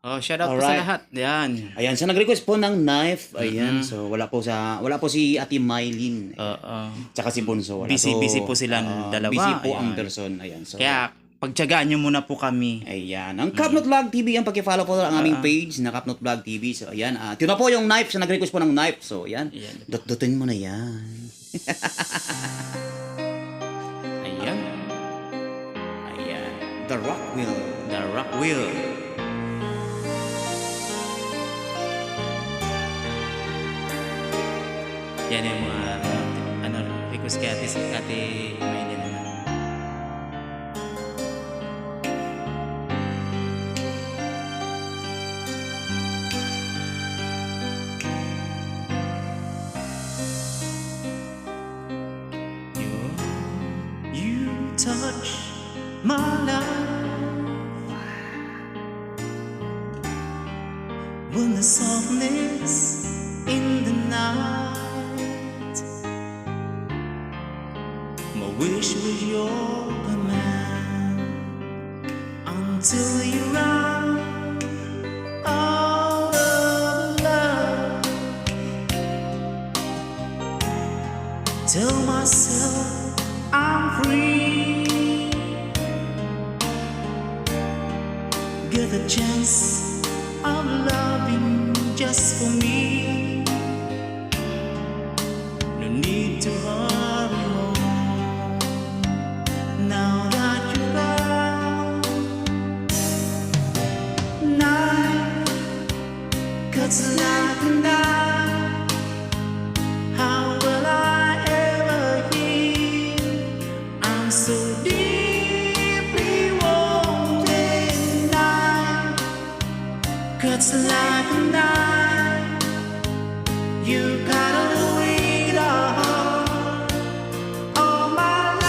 Oh, shout out po sa Alright. lahat. Yan. Ayan, sa nag-request po ng knife. Ayan, so wala po si Ate Mylene. Oo. Tsaka si Bunso. Wala. Busy po silang dalawa. Busy po ang Ayan. person. Ayan, so Kaya, pagtyagaan nyo muna po kami. ayan. Ang Kapnot Vlog TV, ang pag-follow po ang aming page na Kapnot Vlog TV. So, ayan. Ito na po yung knife. Sa nag-request po ng knife. So, ayan. Ayan. Dot-dotin mo na yan. Ayan. Ayan. The Rock Wheel. The Rock Wheel. Yan yung mga request kay Ate Maylin naman. You touch my life when the softness in the night. My wish was your command until you run out of love. Tell myself I'm free. Get a chance of loving just for me. No need to hurry home now that you're gone. Night cuts like a knife. How will I ever heal? I'm so deeply wounded. Night cuts like a knife. You gotta wait all my life.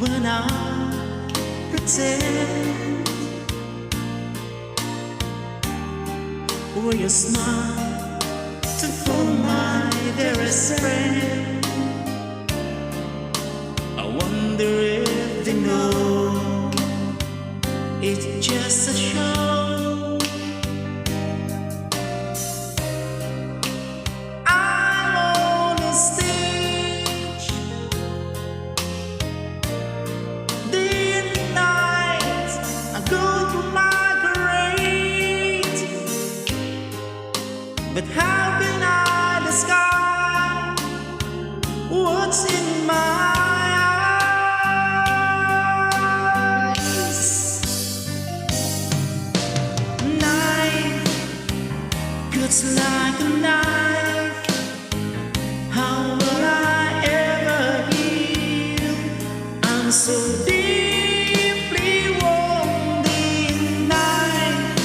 When I pretend will your smile to fool my dearest friend. I wonder if they know it's just a show. I'm on a stage, day and night. I go through my parade, but how can I describe what's in my eyes? Night cuts like a knife. How will I ever heal? I'm so deeply wounded. Night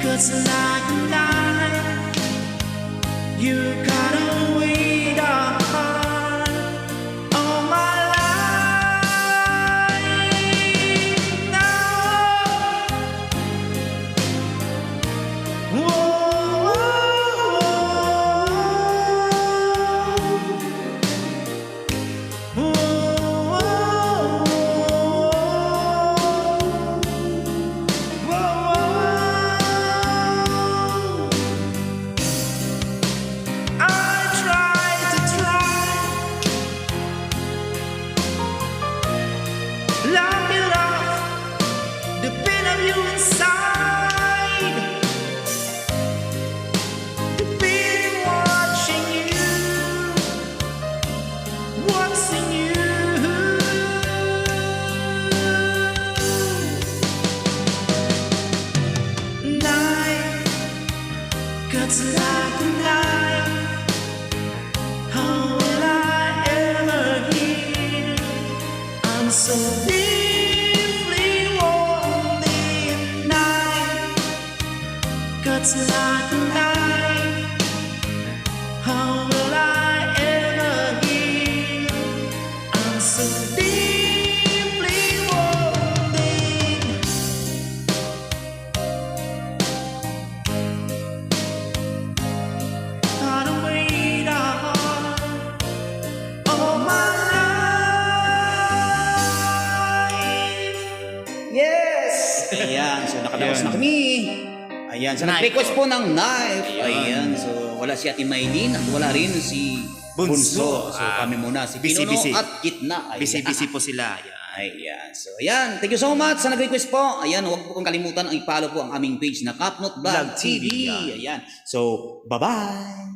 cuts like a knife. You gotta wait all my life now. Whoa, I tried to lock it off, the pain of you inside, the pain watching you, what's in you. Night cuts like a knife. How will I ever heal? I'm so deeply wounded. Night cuts like a knife. How will I ever heal? I'm so deeply wounded. Gotta wait all my life. nakadaos Ayan. na kami. Ayan, sa nag-request po ng knife. Ayan, so wala si Ate Maylin at wala rin si Bunso. So kami muna, si Pinuno busy. at Gitna. Ayan. Busy po sila. Ayan. Ayan. So, ayan. Thank you so much sa nag-request po. Ayan, huwag po kong kalimutan ang i-follow po ang aming page na Kapnot Vlog Vlog TV. TV. Ayan. So, bye-bye.